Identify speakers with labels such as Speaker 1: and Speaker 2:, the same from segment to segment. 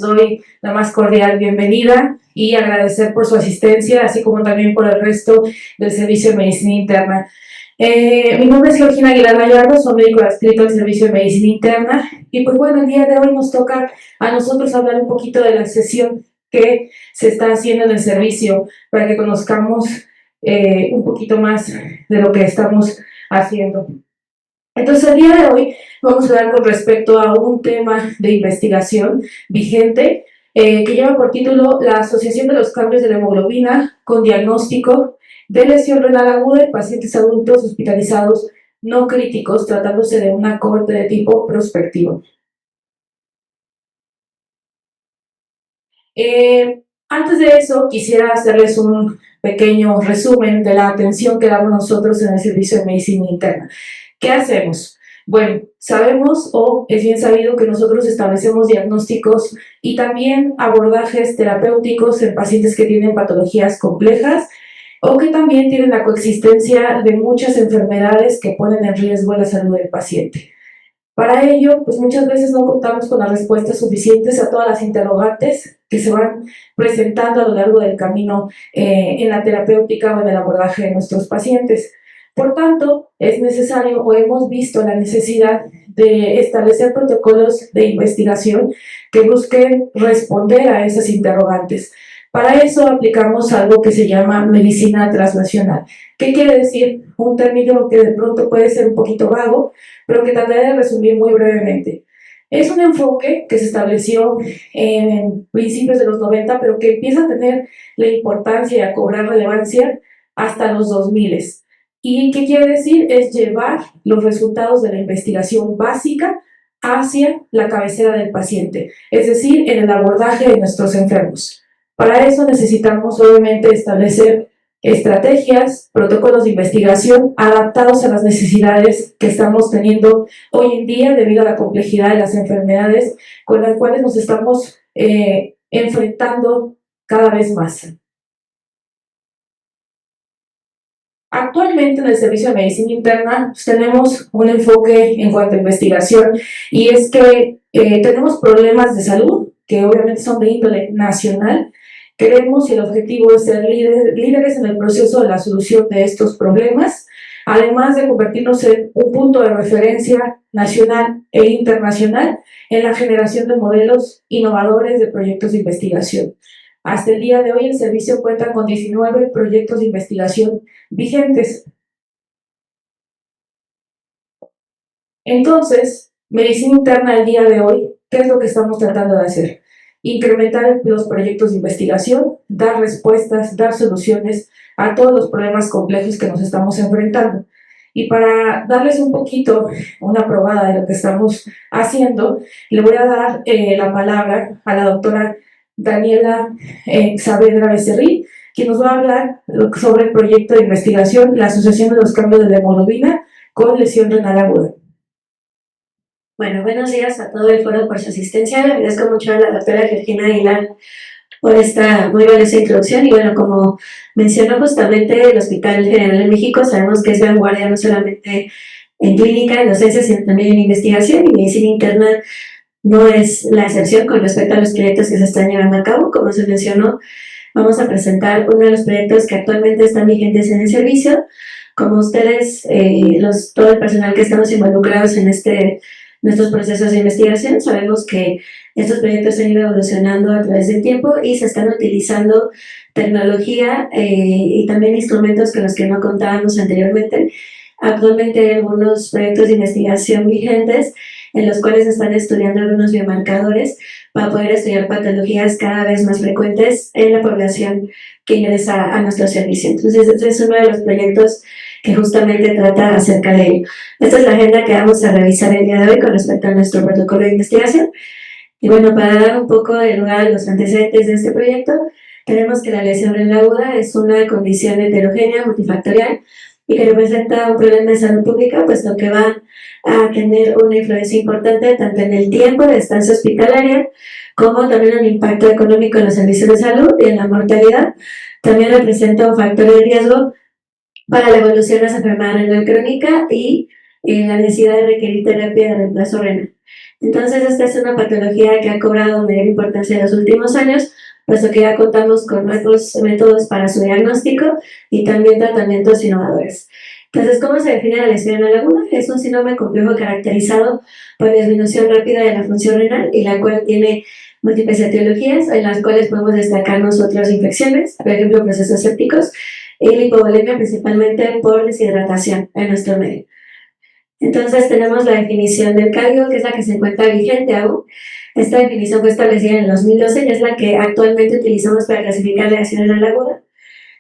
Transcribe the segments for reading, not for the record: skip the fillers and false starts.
Speaker 1: les doy la más cordial bienvenida y agradecer por su asistencia, así como también por el resto del Servicio de Medicina Interna. Mi nombre es Georgina Aguilar Gallardo, soy médico adscrito al Servicio de Medicina Interna y pues bueno, el día de hoy nos toca a nosotros hablar un poquito de la sesión que se está haciendo en el servicio para que conozcamos un poquito más de lo que estamos haciendo. Entonces, el día de hoy vamos a hablar con respecto a un tema de investigación vigente que lleva por título la asociación de los cambios de la hemoglobina con diagnóstico de lesión renal aguda en pacientes adultos hospitalizados no críticos, tratándose de una cohorte de tipo prospectivo. Antes de eso, quisiera hacerles un pequeño resumen de la atención que damos nosotros en el Servicio de Medicina Interna. ¿Qué hacemos? Bueno, sabemos o es bien sabido que nosotros establecemos diagnósticos y también abordajes terapéuticos en pacientes que tienen patologías complejas o que también tienen la coexistencia de muchas enfermedades que ponen en riesgo la salud del paciente. Para ello, pues muchas veces no contamos con las respuestas suficientes a todas las interrogantes que se van presentando a lo largo del camino en la terapéutica o en el abordaje de nuestros pacientes. Por tanto, es necesario o hemos visto la necesidad de establecer protocolos de investigación que busquen responder a esas interrogantes. Para eso aplicamos algo que se llama medicina translacional. ¿Qué quiere decir? Un término que de pronto puede ser un poquito vago, pero que trataré de resumir muy brevemente. Es un enfoque que se estableció en principios de los 90, pero que empieza a tener la importancia y a cobrar relevancia hasta los 2000. ¿Y qué quiere decir? Es llevar los resultados de la investigación básica hacia la cabecera del paciente, es decir, en el abordaje de nuestros enfermos. Para eso necesitamos obviamente establecer estrategias, protocolos de investigación adaptados a las necesidades que estamos teniendo hoy en día debido a la complejidad de las enfermedades con las cuales nos estamos enfrentando cada vez más. Actualmente en el Servicio de Medicina Interna tenemos un enfoque en cuanto a investigación y es que tenemos problemas de salud que obviamente son de índole nacional. Queremos y el objetivo es ser líderes en el proceso de la solución de estos problemas, además de convertirnos en un punto de referencia nacional e internacional en la generación de modelos innovadores de proyectos de investigación. Hasta el día de hoy el servicio cuenta con 19 proyectos de investigación vigentes. Entonces, medicina interna al día de hoy, ¿qué es lo que estamos tratando de hacer? Incrementar los proyectos de investigación, dar respuestas, dar soluciones a todos los problemas complejos que nos estamos enfrentando. Y para darles un poquito una probada de lo que estamos haciendo, le voy a dar la palabra a la doctora Daniela Saavedra Becerril, quien nos va a hablar sobre el proyecto de investigación, la asociación de los cambios de la hemoglobina con lesión renal aguda.
Speaker 2: Bueno, buenos días a todo el foro por su asistencia. Le agradezco mucho a la doctora Georgina Aguilar por esta muy valiosa introducción. Y bueno, como mencionó justamente el Hospital General de México, sabemos que es vanguardia no solamente en clínica, en docencia, sino también en investigación, y medicina interna no es la excepción con respecto a los proyectos que se están llevando a cabo. Como se mencionó, vamos a presentar uno de los proyectos que actualmente están vigentes en el servicio. Como ustedes, todo el personal que estamos involucrados en nuestros procesos de investigación, sabemos que estos proyectos han ido evolucionando a través del tiempo y se están utilizando tecnología y también instrumentos con los que no contábamos anteriormente. Actualmente hay algunos proyectos de investigación vigentes en los cuales se están estudiando algunos biomarcadores para poder estudiar patologías cada vez más frecuentes en la población que ingresa a nuestro servicio. Entonces, este es uno de los proyectos que justamente trata acerca de ello. Esta es la agenda que vamos a revisar el día de hoy con respecto a nuestro protocolo de investigación. Y bueno, para dar un poco de lugar a los antecedentes de este proyecto, tenemos que la lesión renal aguda es una condición heterogénea, multifactorial, y que representa un problema de salud pública, puesto que va a tener una influencia importante tanto en el tiempo de estancia hospitalaria, como también en el impacto económico en los servicios de salud y en la mortalidad. También representa un factor de riesgo para la evolución de esa enfermedad renal crónica y la necesidad de requerir terapia de reemplazo renal. Entonces, esta es una patología que ha cobrado mayor importancia en los últimos años, puesto que ya contamos con nuevos métodos para su diagnóstico y también tratamientos innovadores. Entonces, ¿cómo se define la lesión renal aguda? Es un síndrome complejo caracterizado por la disminución rápida de la función renal y la cual tiene múltiples etiologías, en las cuales podemos destacar nosotros infecciones, por ejemplo, procesos sépticos, y la hipovolemia principalmente por deshidratación en nuestro medio. Entonces tenemos la definición del cardio, que es la que se encuentra vigente aún. Esta definición fue establecida en el 2012 y es la que actualmente utilizamos para clasificar la lesión renal aguda,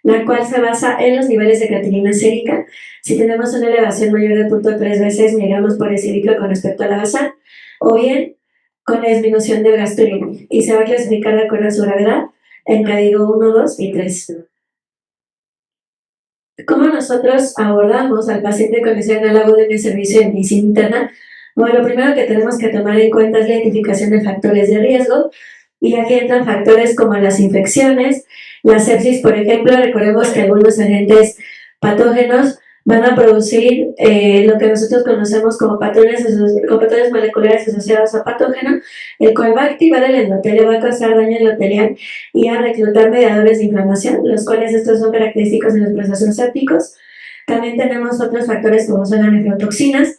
Speaker 2: la cual se basa en los niveles de creatinina sérica. Si tenemos una elevación mayor de 0.3 veces miligramos por decilitro con respecto a la basal, o bien con la disminución del gasto urinario, y se va a clasificar de acuerdo a su gravedad en código 1, 2 y 3. ¿Cómo nosotros abordamos al paciente con lesión renal aguda en el servicio de medicina interna? Bueno, lo primero que tenemos que tomar en cuenta es la identificación de factores de riesgo, y aquí entran factores como las infecciones, la sepsis, por ejemplo. Recordemos que algunos agentes patógenos van a producir lo que nosotros conocemos como patrones moleculares asociados a patógeno, el cual va a activar el endotelio, va a causar daño endotelial y a reclutar mediadores de inflamación, los cuales estos son característicos de los procesos sépticos. También tenemos otros factores como son las nefrotoxinas,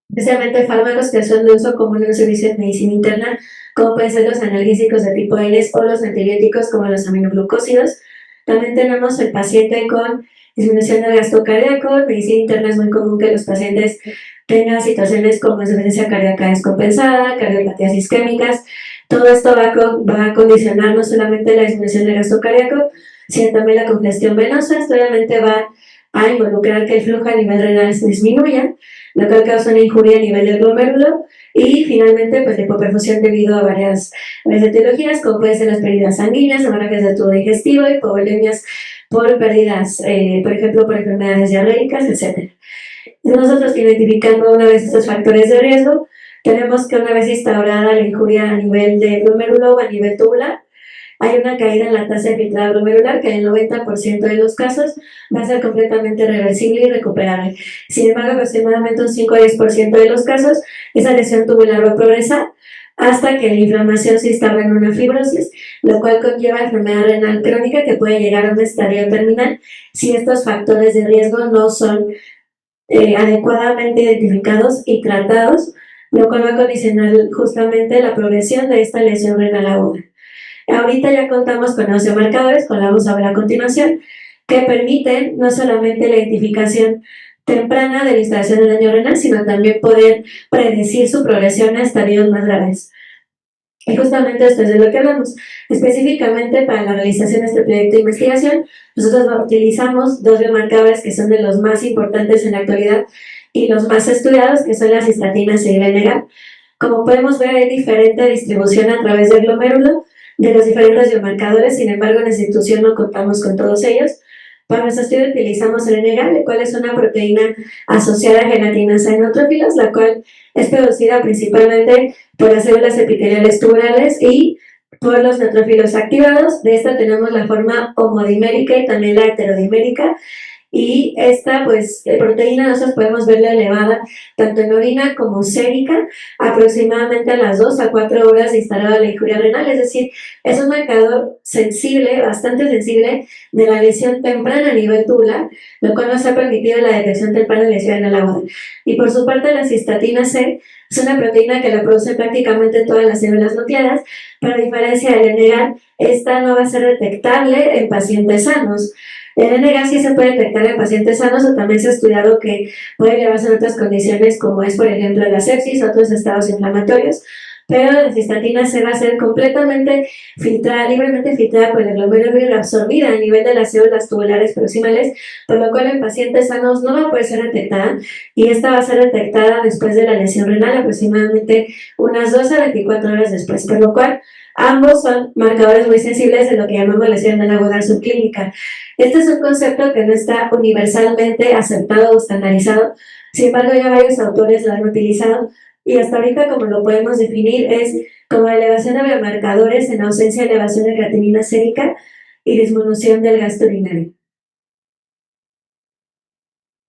Speaker 2: especialmente fármacos que son de uso común en los servicios de medicina interna, como pueden ser los analgésicos de tipo AINES o los antibióticos como los aminoglucósidos. También tenemos el paciente con disminución del gasto cardíaco. En medicina interna es muy común que los pacientes tengan situaciones como insuficiencia cardíaca descompensada, cardiopatías isquémicas. Todo esto va a condicionar no solamente la disminución del gasto cardíaco, sino también la congestión venosa. Esto obviamente va a involucrar que el flujo a nivel renal se disminuya, lo cual causa una injuria a nivel del glomérulo, y finalmente pues la hipoperfusión debido a varias etiologías, como pueden ser las pérdidas sanguíneas, hemorragias del tubo digestivo, hipovolemias por pérdidas, por ejemplo, por enfermedades diarreicas, etc. Nosotros, identificando una vez estos factores de riesgo, tenemos que, una vez instaurada la injuria a nivel de glomérulo o a nivel tubular, hay una caída en la tasa de filtrado glomerular que en el 90% de los casos va a ser completamente reversible y recuperable. Sin embargo, aproximadamente un 5 a 10% de los casos, esa lesión tubular va a progresar hasta que la inflamación se instala en una fibrosis, lo cual conlleva enfermedad renal crónica que puede llegar a un estadio terminal si estos factores de riesgo no son adecuadamente identificados y tratados, lo cual va a condicionar justamente la progresión de esta lesión renal aguda. Ahorita ya contamos con osteomarcadores, con la vamos a ver a continuación, que permiten no solamente la identificación temprana de la instalación del daño renal, sino también poder predecir su progresión a estadios más graves. Y justamente esto es de lo que hablamos. Específicamente para la realización de este proyecto de investigación, nosotros utilizamos dos biomarcadores que son de los más importantes en la actualidad y los más estudiados, que son las cistatinas y el NGAL. Como podemos ver, hay diferente distribución a través del glomérulo de los diferentes biomarcadores. Sin embargo, en la institución no contamos con todos ellos. Para nuestro estudio utilizamos el NGAL, el cual es una proteína asociada a gelatinas neutrófilas, la cual es producida principalmente por las células epiteliales tubulares y por los neutrófilos activados. De esta tenemos la forma homodimérica y también la heterodimérica. Y esta proteína nosotros podemos verla elevada tanto en orina como sérica aproximadamente a las 2 a 4 horas de instalada la injuria renal, es decir, es un marcador sensible, bastante sensible, de la lesión temprana a nivel tubular, lo cual nos ha permitido la detección temprana de lesión renal aguda. Y por su parte, la cistatina C es una proteína que la produce prácticamente todas las células nucleadas, pero a diferencia del NGAL, esta no va a ser detectable en pacientes sanos. El NGAL sí se puede detectar en pacientes sanos, o también se ha estudiado que puede elevarse en otras condiciones, como es, por ejemplo, la sepsis, otros estados inflamatorios, pero la cistatina C va a ser completamente filtrada, libremente filtrada por el glomérulo y reabsorbida a nivel de las células tubulares proximales, por lo cual en pacientes sanos no va a poder ser detectada, y esta va a ser detectada después de la lesión renal, aproximadamente unas 2 a 24 horas después, por lo cual ambos son marcadores muy sensibles de lo que llamamos lesión renal aguda subclínica. Este es un concepto que no está universalmente aceptado o estandarizado, sin embargo ya varios autores lo han utilizado, y hasta ahorita como lo podemos definir es como elevación de biomarcadores en ausencia de elevación de creatinina sérica y disminución del gasto urinario.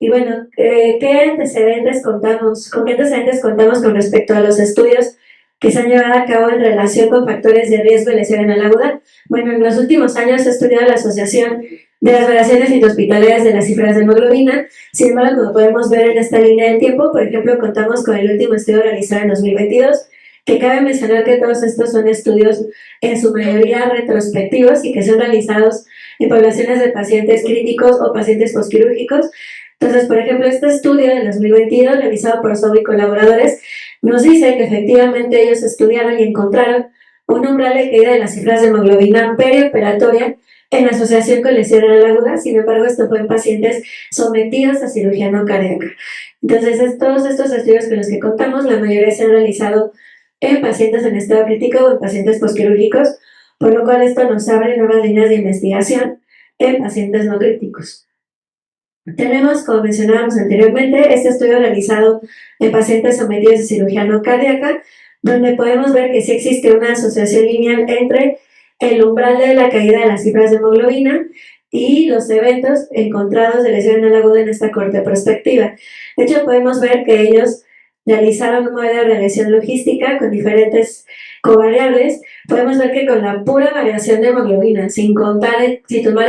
Speaker 2: Y bueno, ¿qué antecedentes contamos? ¿Con qué antecedentes contamos con respecto a los estudios que se han llevado a cabo en relación con factores de riesgo de lesión renal aguda? Bueno, en los últimos años se ha estudiado la asociación de las variaciones intrahospitalarias de las cifras de hemoglobina. Sin embargo, como podemos ver en esta línea del tiempo, por ejemplo, contamos con el último estudio realizado en 2022, que cabe mencionar que todos estos son estudios en su mayoría retrospectivos y que son realizados en poblaciones de pacientes críticos o pacientes posquirúrgicos. Entonces, por ejemplo, este estudio del 2022 realizado por Sobo y colaboradores nos dice que efectivamente ellos estudiaron y encontraron un umbral de caída de las cifras de hemoglobina perioperatoria en asociación con lesión renal aguda. Sin embargo, esto fue en pacientes sometidos a cirugía no cardíaca. Entonces, todos estos estudios con los que contamos, la mayoría se han realizado en pacientes en estado crítico o en pacientes posquirúrgicos, por lo cual esto nos abre nuevas líneas de investigación en pacientes no críticos. Tenemos, como mencionábamos anteriormente, este estudio realizado en pacientes sometidos a cirugía no cardíaca, donde podemos ver que sí existe una asociación lineal entre el umbral de la caída de las cifras de hemoglobina y los eventos encontrados de lesión renal aguda en esta corte prospectiva. De hecho, podemos ver que ellos realizaron un modelo de regresión logística con diferentes covariables. Podemos ver que con la pura variación de hemoglobina, sin tomar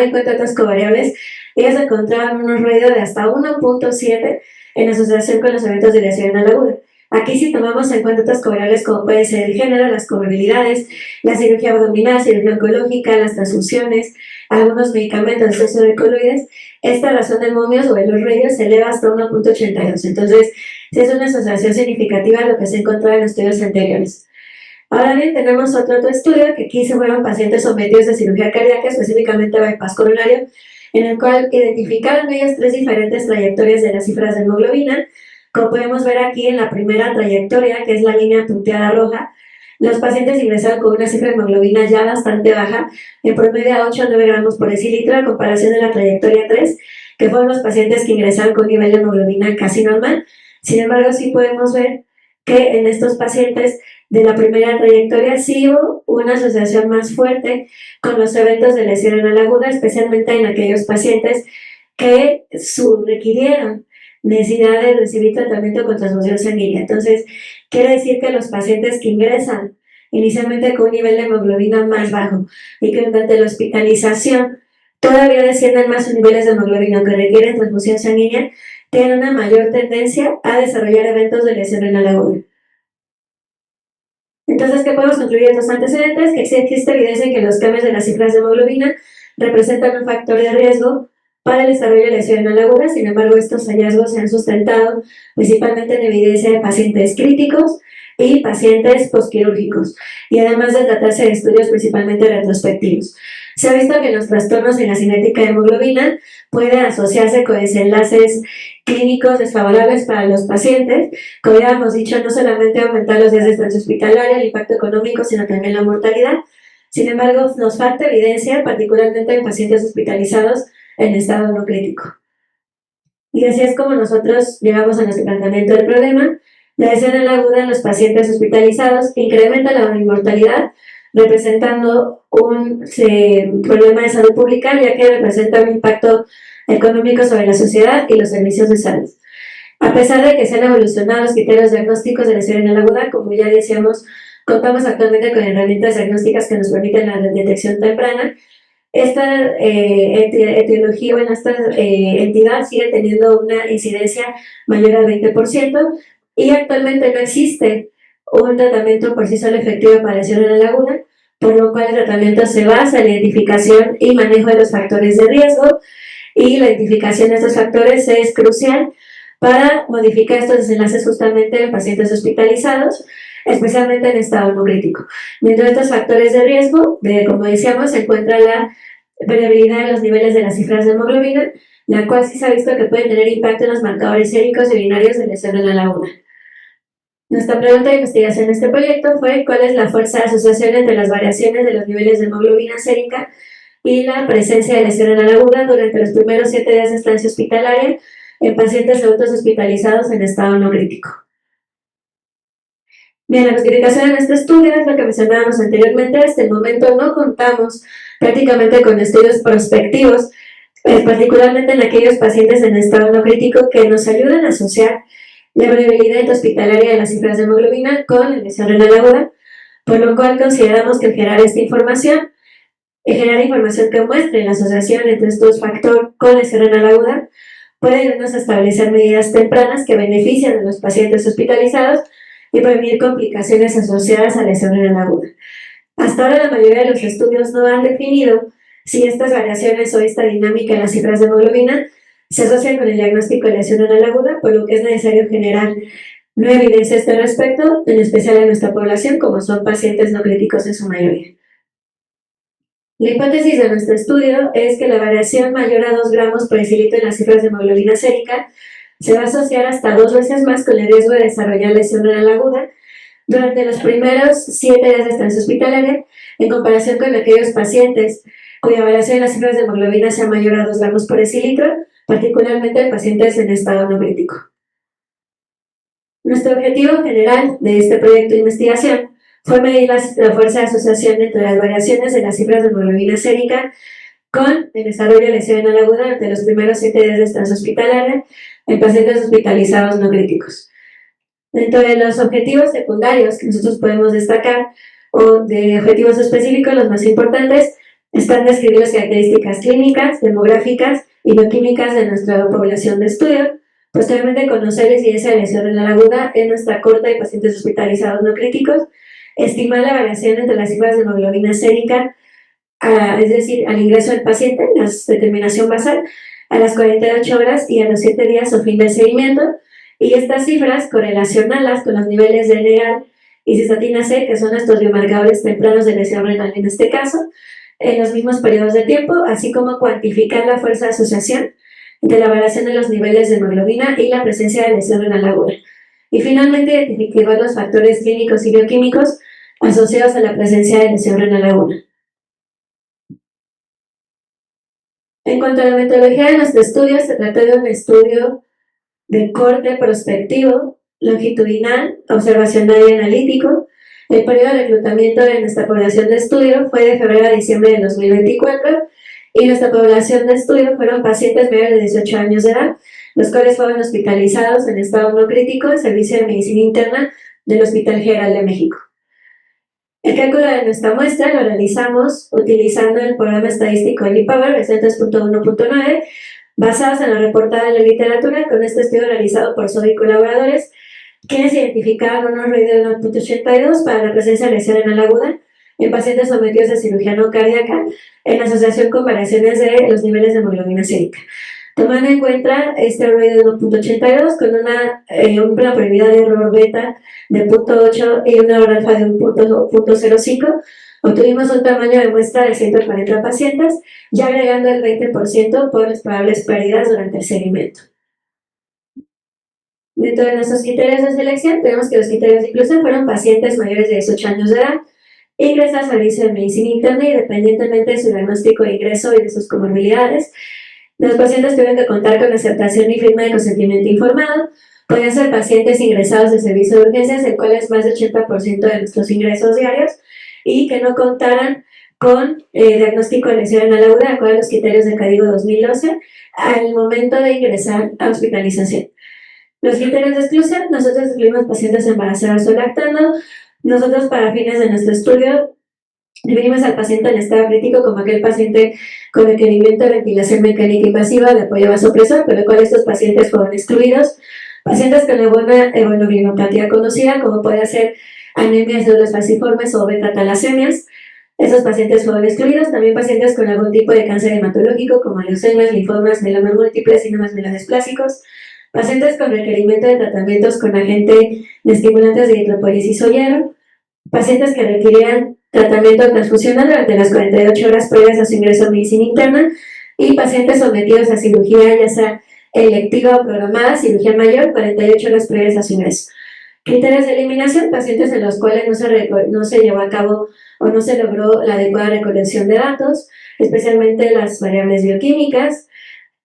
Speaker 2: en cuenta otras covariables, ellas encontraban unos ruidos de hasta 1.7 en asociación con los eventos de lesión renal aguda. Aquí si tomamos en cuenta otras covariables como puede ser el género, las comorbilidades, la cirugía abdominal, cirugía oncológica, las transfusiones, algunos medicamentos, exceso de coloides, esta razón de momios o de los radios se eleva hasta 1.82. Entonces, sí es una asociación significativa a lo que se encontraba en estudios anteriores. Ahora bien, tenemos otro estudio que aquí se fueron pacientes sometidos a cirugía cardíaca, específicamente bypass coronario, en el cual identificaron ellos 3 diferentes trayectorias de las cifras de hemoglobina. Como podemos ver aquí en la primera trayectoria, que es la línea punteada roja, los pacientes ingresaron con una cifra de hemoglobina ya bastante baja, en promedio a 8 a 9 gramos por decilitro, a comparación de la trayectoria 3, que fueron los pacientes que ingresaron con un nivel de hemoglobina casi normal. Sin embargo, sí podemos ver que en estos pacientes de la primera trayectoria sí hubo una asociación más fuerte con los eventos de lesión renal aguda, especialmente en aquellos pacientes que requirieron necesidad de recibir tratamiento con transfusión sanguínea. Entonces, quiere decir que los pacientes que ingresan inicialmente con un nivel de hemoglobina más bajo y que durante la hospitalización todavía descienden más sus niveles de hemoglobina que requieren transfusión sanguínea, tienen una mayor tendencia a desarrollar eventos de lesión renal aguda. Entonces, ¿qué podemos concluir de estos antecedentes? Que existe evidencia en que los cambios de las cifras de hemoglobina representan un factor de riesgo para el desarrollo de lesión renal aguda. Sin embargo, estos hallazgos se han sustentado principalmente en evidencia de pacientes críticos y pacientes posquirúrgicos, y además de tratarse de estudios principalmente retrospectivos. Se ha visto que los trastornos en la cinética de hemoglobina pueden asociarse con desenlaces clínicos desfavorables para los pacientes. Como ya hemos dicho, no solamente aumentar los días de estancia hospitalaria, el impacto económico, sino también la mortalidad. Sin embargo, nos falta evidencia, particularmente en pacientes hospitalizados en estado no crítico. Y así es como nosotros llegamos a nuestro planteamiento del problema. La lesión renal aguda en los pacientes hospitalizados incrementa la mortalidad, representando un problema de salud pública, ya que representa un impacto económico sobre la sociedad y los servicios de salud. A pesar de que se han evolucionado los criterios diagnósticos de lesión renal aguda, como ya decíamos, contamos actualmente con herramientas diagnósticas que nos permiten la detección temprana. Esta etiología, bueno, esta entidad sigue teniendo una incidencia mayor al 20% y actualmente no existe un tratamiento por sí solo efectivo para lesión renal aguda, por lo cual el tratamiento se basa en la identificación y manejo de los factores de riesgo, y la identificación de estos factores es crucial para modificar estos desenlaces justamente en pacientes hospitalizados, especialmente en estado no crítico. Dentro de estos factores de riesgo, como decíamos, se encuentra la variabilidad de los niveles de las cifras de hemoglobina, la cual sí se ha visto que puede tener impacto en los marcadores séricos y urinarios de lesión renal aguda. Nuestra pregunta de investigación en este proyecto fue ¿cuál es la fuerza de asociación entre las variaciones de los niveles de hemoglobina sérica y la presencia de lesión renal aguda durante los primeros 7 días de estancia hospitalaria en pacientes adultos hospitalizados en estado no crítico? Bien, la justificación en este estudio es lo que mencionábamos anteriormente. Hasta el momento no contamos prácticamente con estudios prospectivos particularmente en aquellos pacientes en estado no crítico, que nos ayudan a asociar la variabilidad hospitalaria de las cifras de hemoglobina con la lesión renal aguda, por lo cual consideramos que generar información que muestre la asociación entre estos factores con lesión renal aguda puede ayudarnos a establecer medidas tempranas que benefician a los pacientes hospitalizados y prevenir complicaciones asociadas a lesión renal aguda. Hasta ahora la mayoría de los estudios no han definido si estas variaciones o esta dinámica en las cifras de hemoglobina se asocian con el diagnóstico de lesión renal aguda, por lo que es necesario generar nueva evidencia a este respecto, en especial en nuestra población, como son pacientes no críticos en su mayoría. La hipótesis de nuestro estudio es que la variación mayor a 2 gramos por decilitro en las cifras de hemoglobina sérica se va a asociar hasta 2 veces más con el riesgo de desarrollar lesión renal aguda durante los primeros 7 días de estancia hospitalaria, en comparación con aquellos pacientes cuya variación en las cifras de hemoglobina sea mayor a 2 gramos por decilitro, particularmente en pacientes en estado no crítico. Nuestro objetivo general de este proyecto de investigación fue medir la fuerza de asociación entre las variaciones de las cifras de hemoglobina sérica con el desarrollo de lesión renal aguda durante los primeros 7 días de estancia hospitalaria en pacientes hospitalizados no críticos. Dentro de los objetivos secundarios que nosotros podemos destacar, o de objetivos específicos, los más importantes están describir las características clínicas, demográficas y bioquímicas de nuestra población de estudio. Posteriormente, conocer la incidencia de lesión renal aguda en nuestra corta de pacientes hospitalizados no críticos, estimar la variación entre las cifras de hemoglobina sérica, es decir, al ingreso del paciente, la determinación basal, a las 48 horas y a los 7 días o fin del seguimiento, y estas cifras correlacionarlas con los niveles de LDL y cistatina C, que son estos biomarcadores tempranos de lesión renal en este caso, en los mismos periodos de tiempo, así como cuantificar la fuerza de asociación entre la variación de los niveles de hemoglobina y la presencia de lesión renal aguda. Y finalmente, identificar los factores clínicos y bioquímicos asociados a la presencia de lesión renal aguda. En cuanto a la metodología de nuestro estudio, se trató de un estudio de corte prospectivo, longitudinal, observacional y analítico. El periodo de reclutamiento de nuestra población de estudio fue de febrero a diciembre de 2024 y nuestra población de estudio fueron pacientes mayores de 18 años de edad, los cuales fueron hospitalizados en estado no crítico en servicio de medicina interna del Hospital General de México. El cálculo de nuestra muestra lo realizamos utilizando el programa estadístico GPower versión 3.1.9, basados en lo reportado en la literatura, con este estudio realizado por Sobi y colaboradores, quienes identificaron unos ROI de 1.82 para la presencia de lesión renal aguda en pacientes sometidos a cirugía no cardíaca en asociación con variaciones de los niveles de hemoglobina sérica. Tomando en cuenta este ROI de 1.82 con una probabilidad de error beta de 0.8 y una error alfa de 0.05, obtuvimos un tamaño de muestra de 140 pacientes, ya agregando el 20% por las probables pérdidas durante el seguimiento. Dentro de nuestros criterios de selección, tenemos que los criterios de inclusión fueron pacientes mayores de 18 años de edad, ingresados al servicio de medicina interna independientemente de su diagnóstico de ingreso y de sus comorbilidades. Los pacientes tuvieron que contar con aceptación y firma de consentimiento informado. Podían ser pacientes ingresados de servicio de urgencias, el cual es más del 80% de nuestros ingresos diarios, y que no contaran con diagnóstico de lesión renal aguda, de acuerdo a los criterios del Código 2012, al momento de ingresar a hospitalización. Los criterios de exclusión, nosotros excluimos pacientes embarazadas o lactando. Nosotros, para fines de nuestro estudio, definimos al paciente en estado crítico como aquel paciente con requerimiento de ventilación mecánica invasiva de apoyo vasopresor, por lo cual estos pacientes fueron excluidos. Pacientes con alguna hemoglobinopatía conocida, como puede ser anemias de células falciformes o beta-talasemias, estos pacientes fueron excluidos. También pacientes con algún tipo de cáncer hematológico, como leucemias, linfomas, melomas múltiples, síndromes melanoesplásicos. Pacientes con requerimiento de tratamientos con agente de estimulantes de eritropoyesis o hierro. Pacientes que requirieran tratamiento transfusional durante las 48 horas previas a su ingreso a medicina interna. Y pacientes sometidos a cirugía, ya sea electiva o programada, cirugía mayor, 48 horas previas a su ingreso. Criterios de eliminación, pacientes en los cuales no se llevó a cabo o no se logró la adecuada recolección de datos, especialmente las variables bioquímicas,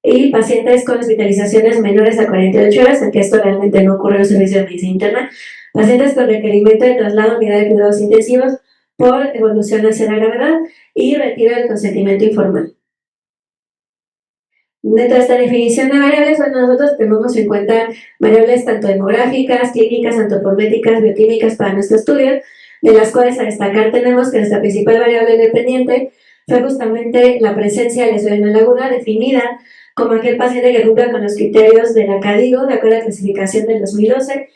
Speaker 2: y pacientes con hospitalizaciones menores a 48 horas, aunque esto realmente no ocurre en los servicios de medicina interna, pacientes con requerimiento de traslado a unidad de cuidados intensivos por evolución hacia la gravedad y retiro del consentimiento informal. Dentro de esta definición de variables, bueno, nosotros tenemos en cuenta variables tanto demográficas, clínicas, antropométricas, bioquímicas para nuestro estudio, de las cuales a destacar tenemos que nuestra principal variable dependiente fue justamente la presencia de lesión renal aguda definida como aquel paciente que cumpla con los criterios de la CADIGO de acuerdo a la clasificación del 2012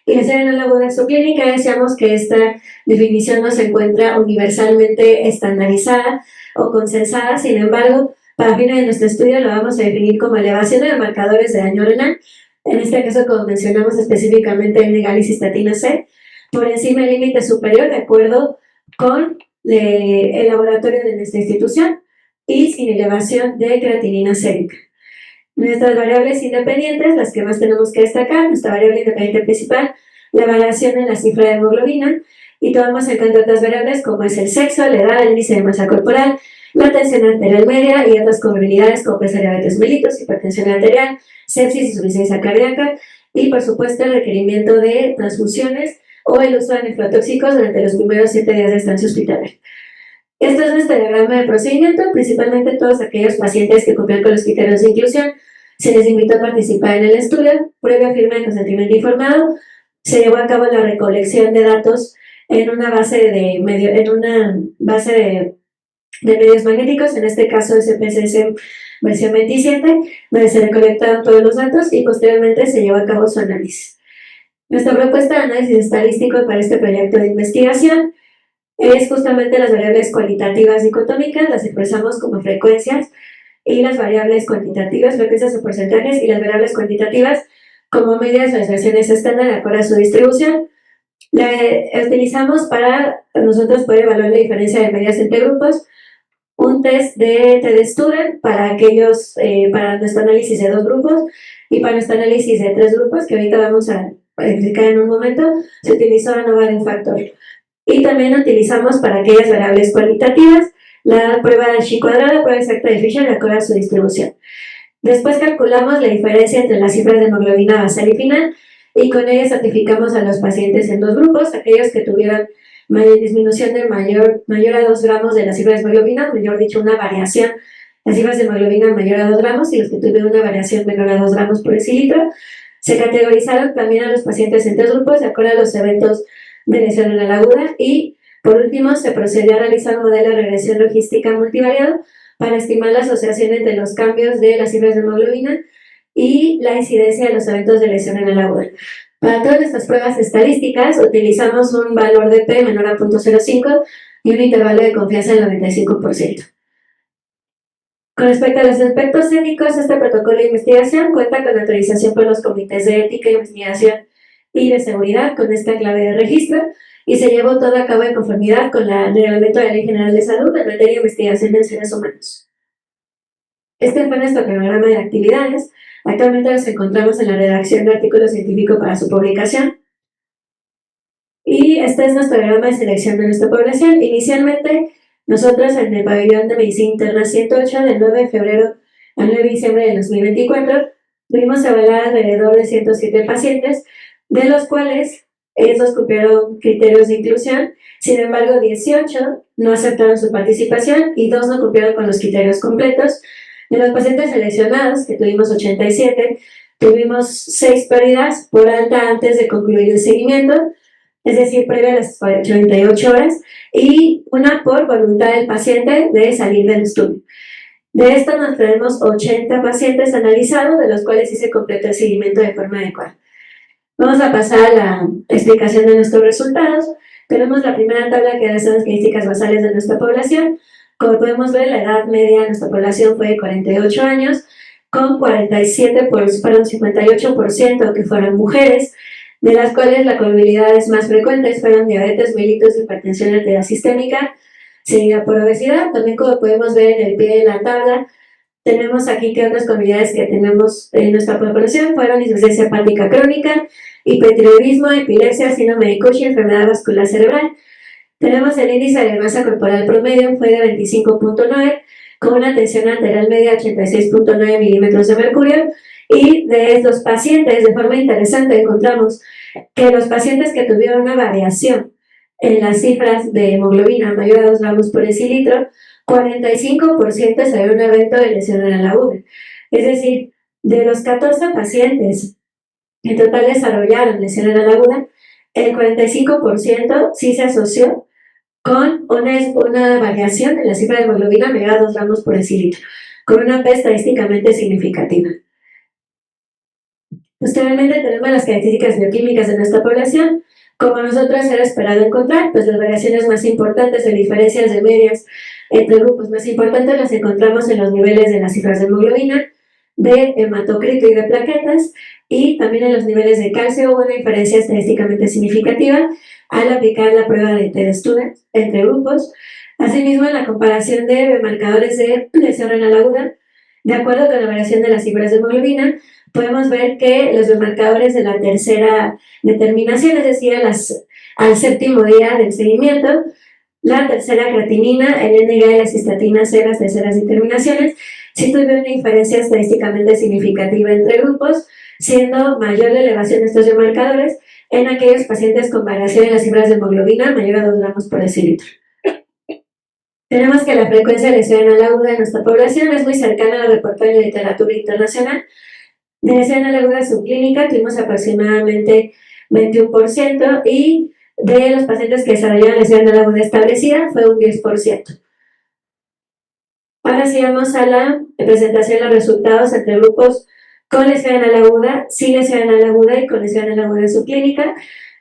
Speaker 2: y lesión renal aguda subclínica. Decíamos que esta definición no se encuentra universalmente estandarizada o consensada, sin embargo, para fines de nuestro estudio lo vamos a definir como elevación de los marcadores de daño renal, en este caso como mencionamos específicamente en N-gal y cistatina C, por encima del límite superior de acuerdo con el laboratorio de nuestra institución y sin elevación de creatinina sérica. Nuestras variables independientes, las que más tenemos que destacar, nuestra variable independiente principal, la variación en la cifra de hemoglobina, y tomamos en cuenta otras variables como es el sexo, la edad, el índice de masa corporal, la tensión arterial media y otras comorbilidades como puede ser diabetes mellitus, hipertensión arterial, sepsis, insuficiencia cardíaca y por supuesto el requerimiento de transfusiones o el uso de nefrotóxicos durante los primeros 7 días de estancia hospitalaria. Este es nuestro diagrama de procedimiento, principalmente todos aquellos pacientes que cumplían con los criterios de inclusión. Se les invitó a participar en el estudio, previa firma de consentimiento informado, se llevó a cabo la recolección de datos en una base de medios magnéticos, en este caso SPSS versión 27, donde se recolectaron todos los datos y posteriormente se llevó a cabo su análisis. Nuestra propuesta de análisis estadístico para este proyecto de investigación es justamente las variables cualitativas dicotómicas, las expresamos como frecuencias, y las variables cuantitativas, frecuencias o porcentajes, y las variables cuantitativas como medias o desviaciones estándar de acuerdo a su distribución. La utilizamos para nosotros poder evaluar la diferencia de medias entre grupos, un test de Student para para nuestro análisis de 2 grupos y para nuestro análisis de 3 grupos, que ahorita vamos a explicar en un momento, se utilizó ANOVA de un factor. Y también utilizamos para aquellas variables cualitativas la prueba de chi cuadrada, prueba exacta de Fisher de acuerdo a su distribución. Después calculamos la diferencia entre las cifras de hemoglobina basal y final y con ello certificamos a los pacientes en 2 grupos, aquellos que tuvieron disminución de mayor a 2 gramos de las cifras de hemoglobina, mejor dicho, una variación, las cifras de hemoglobina mayor a 2 gramos y los que tuvieron una variación menor a 2 gramos por decilitro. Se categorizaron también a los pacientes en 3 grupos de acuerdo a los eventos de lesión renal aguda y por último se procedió a realizar un modelo de regresión logística multivariado para estimar la asociación entre los cambios de las cifras de hemoglobina y la incidencia de los eventos de lesión renal aguda. Para todas estas pruebas estadísticas utilizamos un valor de P menor a 0.05 y un intervalo de confianza del 95%. Con respecto a los aspectos éticos, este protocolo de investigación cuenta con autorización por los comités de ética, investigación y de seguridad con esta clave de registro y se llevó todo a cabo en conformidad con el reglamento de la Ley General de Salud en materia de investigación en seres humanos. Este fue nuestro cronograma de actividades. Actualmente nos encontramos en la redacción de artículos científicos para su publicación. Y este es nuestro diagrama de selección de nuestra población. Inicialmente, nosotros en el pabellón de medicina interna 108, del 9 de febrero al 9 de diciembre de 2024, tuvimos a evaluar alrededor de 107 pacientes, de los cuales estos cumplieron criterios de inclusión. Sin embargo, 18 no aceptaron su participación y 2 no cumplieron con los criterios completos. De los pacientes seleccionados, que tuvimos 87, tuvimos 6 pérdidas por alta antes de concluir el seguimiento, es decir, previa a las 48 horas, y una por voluntad del paciente de salir del estudio. De esto nos tenemos 80 pacientes analizados, de los cuales sí se completó el seguimiento de forma adecuada. Vamos a pasar a la explicación de nuestros resultados. Tenemos la primera tabla que da las estadísticas basales de nuestra población. Como podemos ver, la edad media de nuestra población fue de 48 años, con 58% que fueron mujeres, de las cuales las comorbilidades más frecuentes fueron diabetes mellitus, hipertensión arterial sistémica, seguida por obesidad. También, como podemos ver en el pie de la tabla, tenemos aquí que otras comorbilidades que tenemos en nuestra población fueron insuficiencia hepática crónica, hipertiroidismo, epilepsia, síndrome de Cushing, enfermedad vascular cerebral. Tenemos el índice de masa corporal promedio, fue de 25.9, con una tensión arterial media de 86.9 milímetros de mercurio. Y de estos pacientes, de forma interesante, encontramos que los pacientes que tuvieron una variación en las cifras de hemoglobina mayor a 2 gramos por decilitro, 45% se dio un evento de lesión renal aguda. Es decir, de los 14 pacientes en total desarrollaron lesión renal aguda, el 45% sí se asoció con una variación en la cifra de hemoglobina mayor a 2 gramos por decilitro, con una P estadísticamente significativa. Posteriormente tenemos las características bioquímicas de nuestra población. Como nosotros era esperado encontrar, pues las variaciones más importantes o diferencias de medias entre grupos más importantes las encontramos en los niveles de las cifras de hemoglobina, de hematocrito y de plaquetas, y también en los niveles de calcio hubo una diferencia estadísticamente significativa al aplicar la prueba de T-Student entre grupos. Asimismo, en la comparación de marcadores de lesión renal aguda, de acuerdo con la variación de las cifras de hemoglobina, podemos ver que los marcadores de la tercera determinación, es decir, al séptimo día del seguimiento, la tercera creatinina, el NG y la cistatina C, las terceras determinaciones, sí tuvieron una diferencia estadísticamente significativa entre grupos, siendo mayor la elevación de estos biomarcadores en aquellos pacientes con variación en las cifras de hemoglobina mayor a 2 gramos por decilitro. Tenemos que la frecuencia de lesión renal aguda en nuestra población es muy cercana a la reportada en la literatura internacional. De lesión renal aguda subclínica tuvimos aproximadamente 21% y de los pacientes que desarrollaron lesión renal aguda establecida fue un 10%. Ahora sí vamos a la presentación de los resultados entre grupos con lesión renal aguda, sin lesión renal aguda y con lesión renal aguda subclínica.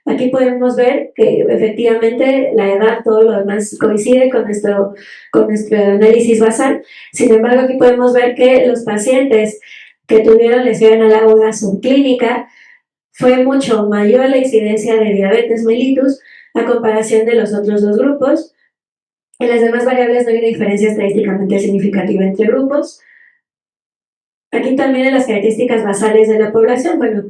Speaker 2: Aquí podemos ver que efectivamente la edad, todo lo demás coincide con nuestro análisis basal. Sin embargo, aquí podemos ver que los pacientes que tuvieron lesión renal aguda subclínica fue mucho mayor la incidencia de diabetes mellitus a comparación de los otros dos grupos. En las demás variables no hay una diferencia estadísticamente significativa entre grupos. Aquí también en las características basales de la población, bueno,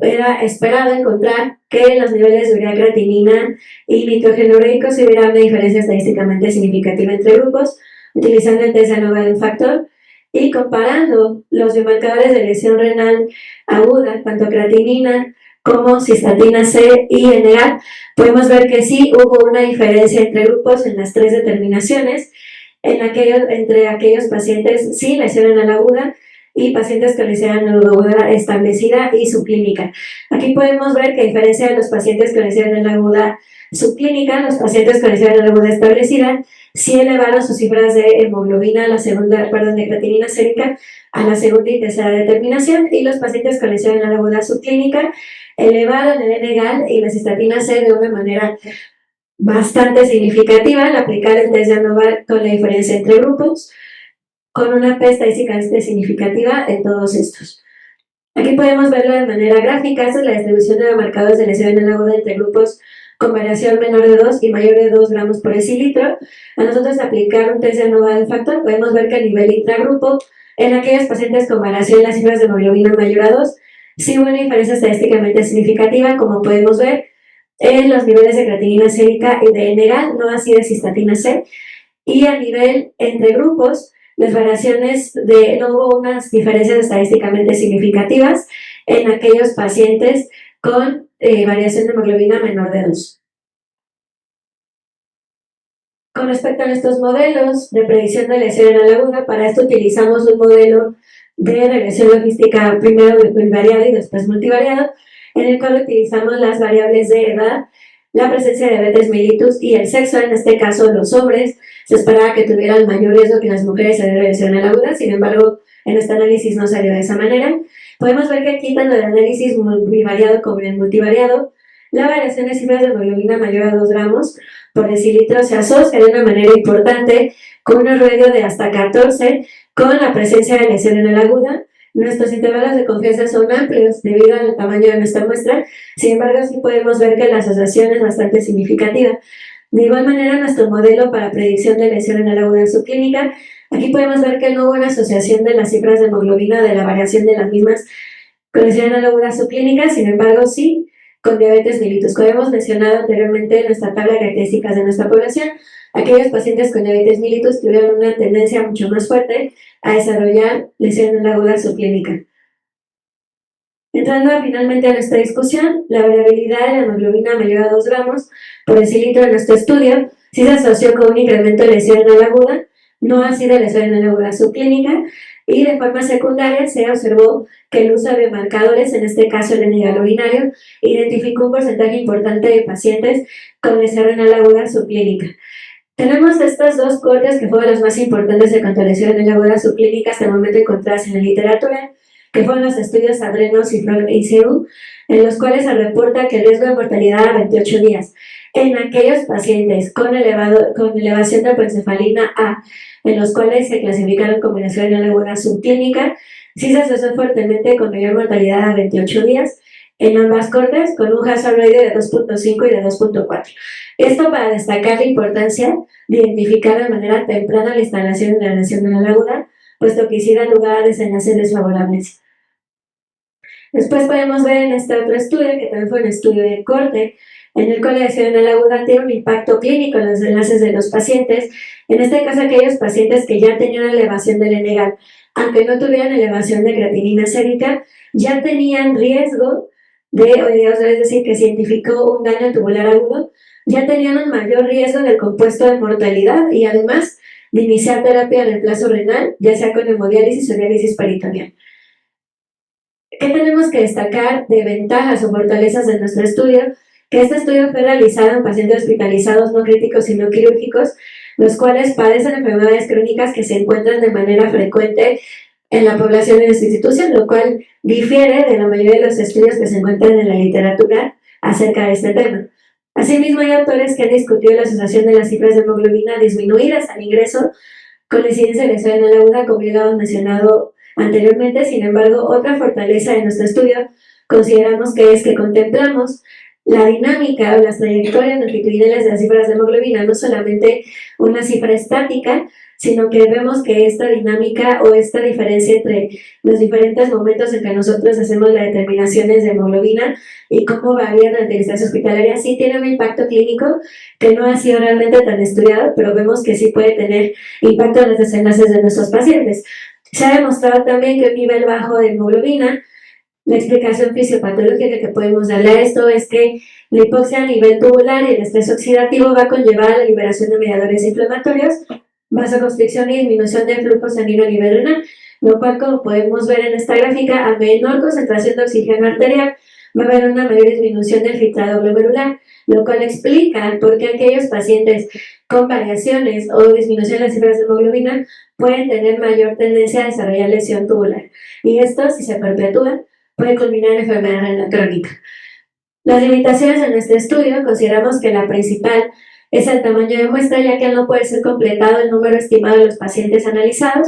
Speaker 2: era esperado encontrar que en los niveles de urea creatinina y nitrógeno ureico se hubiera una diferencia estadísticamente significativa entre grupos, utilizando el test de ANOVA de un factor y comparando los biomarcadores de lesión renal aguda, tanto creatinina como cistatina C y NA, podemos ver que sí hubo una diferencia entre grupos en las tres determinaciones, entre aquellos pacientes sin lesión renal aguda y pacientes con lesión renal aguda establecida y subclínica. Aquí podemos ver que a diferencia de los pacientes con lesión renal aguda subclínica, los pacientes con lesión renal aguda establecida sí elevaron sus cifras de hemoglobina, de creatinina sérica a la segunda y tercera determinación, y los pacientes con lesión renal aguda subclínica elevaron el N-GAL y la cistatina C de una manera bastante significativa al aplicar el test de ANOVA con la diferencia entre grupos, con una P estadísticamente significativa en todos estos. Aquí podemos verlo de manera gráfica. Esta es la distribución de marcadores de lesión renal aguda entre grupos con variación menor de 2 y mayor de 2 gramos por decilitro. A nosotros aplicar un test de ANOVA del factor, podemos ver que a nivel intragrupo, en aquellos pacientes con variación en las cifras de hemoglobina mayor a 2, sí hubo una diferencia estadísticamente significativa, como podemos ver en los niveles de creatinina sérica y de NGAL, no así de cistatina C, y a nivel entre grupos, las variaciones no hubo unas diferencias estadísticamente significativas en aquellos pacientes con variación de hemoglobina menor de 2. Con respecto a nuestros modelos de predicción de lesión renal aguda, para esto utilizamos un modelo de regresión logística, primero bivariado y después multivariado, en el cual utilizamos las variables de edad, la presencia de diabetes mellitus y el sexo. En este caso, los hombres se esperaba que tuvieran mayor riesgo que las mujeres de lesión renal aguda. Sin embargo, en este análisis no salió de esa manera. Podemos ver que aquí, tanto el análisis bivariado como el multivariado, la variación de cifras de hemoglobina mayor a 2 gramos por decilitro se asocia de una manera importante con un radio de hasta 14 con la presencia de lesión renal aguda. Nuestros intervalos de confianza son amplios debido al tamaño de nuestra muestra. Sin embargo, sí podemos ver que la asociación es bastante significativa. De igual manera, nuestro modelo para predicción de lesión renal aguda en subclínica, aquí podemos ver que no hubo una asociación de las cifras de hemoglobina de la variación de las mismas con lesión renal aguda subclínica. Sin embargo, sí con diabetes mellitus. Como hemos mencionado anteriormente en nuestra tabla de características de nuestra población, aquellos pacientes con diabetes mellitus tuvieron una tendencia mucho más fuerte a desarrollar lesión renal aguda subclínica. Entrando finalmente a nuestra discusión, la variabilidad de la hemoglobina mayor a 2 gramos por decilitro en nuestro estudio sí se asoció con un incremento de lesión renal aguda no ha sido lesión análoga subclínica, y de forma secundaria se observó que el uso de biomarcadores, en este caso el N-gal urinario, identificó un porcentaje importante de pacientes con lesión renal aguda subclínica. Tenemos estas dos cortes que fueron las más importantes de cuanto a lesión renal aguda subclínica hasta el momento encontradas en la literatura, que fueron los estudios Adrenos y FLOG-ICU, en los cuales se reporta que el riesgo de mortalidad a 28 días en aquellos pacientes con elevación de proencefalina A, en los cuales se clasificaron como lesión renal aguda subclínica, sí se asoció fuertemente con mayor mortalidad a 28 días en ambas cortes, con un hazard ratio de 2.5 y de 2.4. Esto para destacar la importancia de identificar de manera temprana la instalación de la lesión renal aguda, puesto que sí da lugar a desenlaces desfavorables. Después podemos ver en este otro estudio, que también fue un estudio de corte, en el cual la lesión renal aguda tiene un impacto clínico en los desenlaces de los pacientes, en este caso aquellos pacientes que ya tenían elevación del N-gal, aunque no tuvieran elevación de creatinina sérica, ya tenían riesgo es decir, que se identificó un daño tubular agudo, ya tenían un mayor riesgo del compuesto de mortalidad y además de iniciar terapia de reemplazo renal, ya sea con hemodiálisis o diálisis peritoneal. ¿Qué tenemos que destacar de ventajas o fortalezas de nuestro estudio? Que este estudio fue realizado en pacientes hospitalizados no críticos y no quirúrgicos, los cuales padecen enfermedades crónicas que se encuentran de manera frecuente en la población de nuestra institución, lo cual difiere de la mayoría de los estudios que se encuentran en la literatura acerca de este tema. Asimismo, hay autores que han discutido la asociación de las cifras de hemoglobina disminuidas al ingreso con la incidencia de lesión renal aguda, como ya lo hemos mencionado anteriormente. Sin embargo, otra fortaleza de nuestro estudio consideramos que es que contemplamos la dinámica o las trayectorias longitudinales de las cifras de hemoglobina, no solamente una cifra estática, sino que vemos que esta dinámica o esta diferencia entre los diferentes momentos en que nosotros hacemos las determinaciones de hemoglobina y cómo varía durante la estancia hospitalaria sí tiene un impacto clínico que no ha sido realmente tan estudiado, pero vemos que sí puede tener impacto en los desenlaces de nuestros pacientes. Se ha demostrado también que un nivel bajo de hemoglobina, la explicación fisiopatológica que podemos darle a esto es que la hipoxia a nivel tubular y el estrés oxidativo va a conllevar a la liberación de mediadores inflamatorios, vasoconstricción y disminución del flujo sanguíneo a nivel renal, lo cual, como podemos ver en esta gráfica, a menor concentración de oxígeno arterial va a haber una mayor disminución del filtrado glomerular, lo cual explica por qué aquellos pacientes con variaciones o disminución de las cifras de hemoglobina pueden tener mayor tendencia a desarrollar lesión tubular. Y esto, si se perpetúa, puede culminar en enfermedad renal crónica. Las limitaciones de nuestro estudio, consideramos que la principal es el tamaño de muestra, ya que al no poder ser completado el número estimado de los pacientes analizados.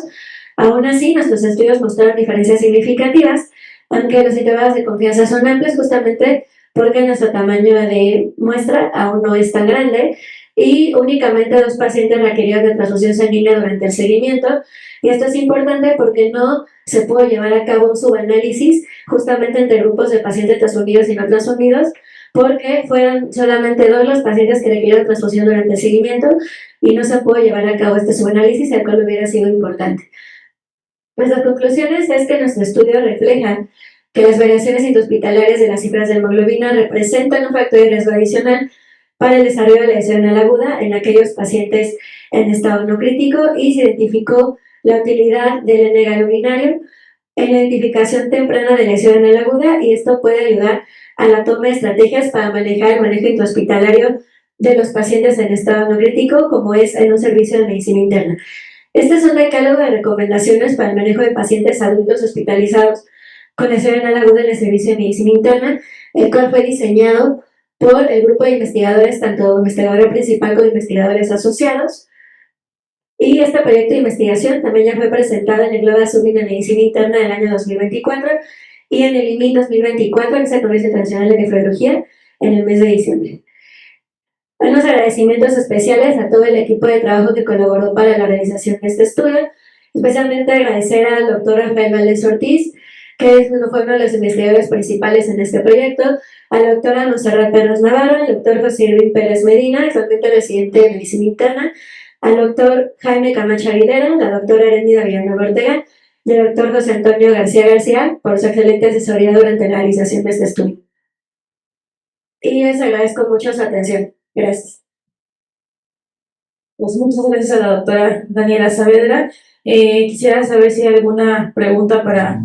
Speaker 2: Aún así, nuestros estudios mostraron diferencias significativas, aunque los intervalos de confianza son amplios, justamente porque nuestro tamaño de muestra aún no es tan grande y únicamente 2 pacientes requirieron de transfusión sanguínea durante el seguimiento. Y esto es importante porque no se puede llevar a cabo un subanálisis justamente entre grupos de pacientes transfundidos y no transfundidos, porque fueron solamente 2 los pacientes que requirieron transfusión durante el seguimiento y no se puede llevar a cabo este subanálisis, el cual hubiera sido importante. Nuestras conclusiones es que nuestro estudio refleja que las variaciones intrahospitalarias de las cifras de hemoglobina representan un factor de riesgo adicional para el desarrollo de la lesión renal aguda en aquellos pacientes en estado no crítico, y se identificó la utilidad del N-gal urinario en la identificación temprana de lesión renal aguda, y esto puede ayudar a la toma de estrategias para manejar el manejo intrahospitalario de los pacientes en estado no crítico, como es en un servicio de medicina interna. Este es un decálogo de recomendaciones para el manejo de pacientes adultos hospitalizados con lesión renal aguda en el servicio de medicina interna, el cual fue diseñado por el grupo de investigadores, tanto investigadora principal como investigadores asociados. Y este proyecto de investigación también ya fue presentado en el Global Summit de Medicina Interna del año 2024 y en el IMIN 2024, que es el Congreso Internacional de Nefrología, en el mes de diciembre. Unos agradecimientos especiales a todo el equipo de trabajo que colaboró para la realización de este estudio, especialmente agradecer al doctor Rafael Valdés Ortiz, que fue uno de los investigadores principales en este proyecto, a la doctora Monserrat Perros Navarro, al doctor José Irving Pérez Medina, actualmente residente de Medicina Interna, al doctor Jaime Camacho Aguilera, la doctora Heréndida Villanueva Ortega y al doctor José Antonio García García por su excelente asesoría durante la realización de este estudio. Y les agradezco mucho su atención. Gracias.
Speaker 1: Pues muchas gracias a la doctora Daniela Saavedra. Quisiera saber si hay alguna pregunta para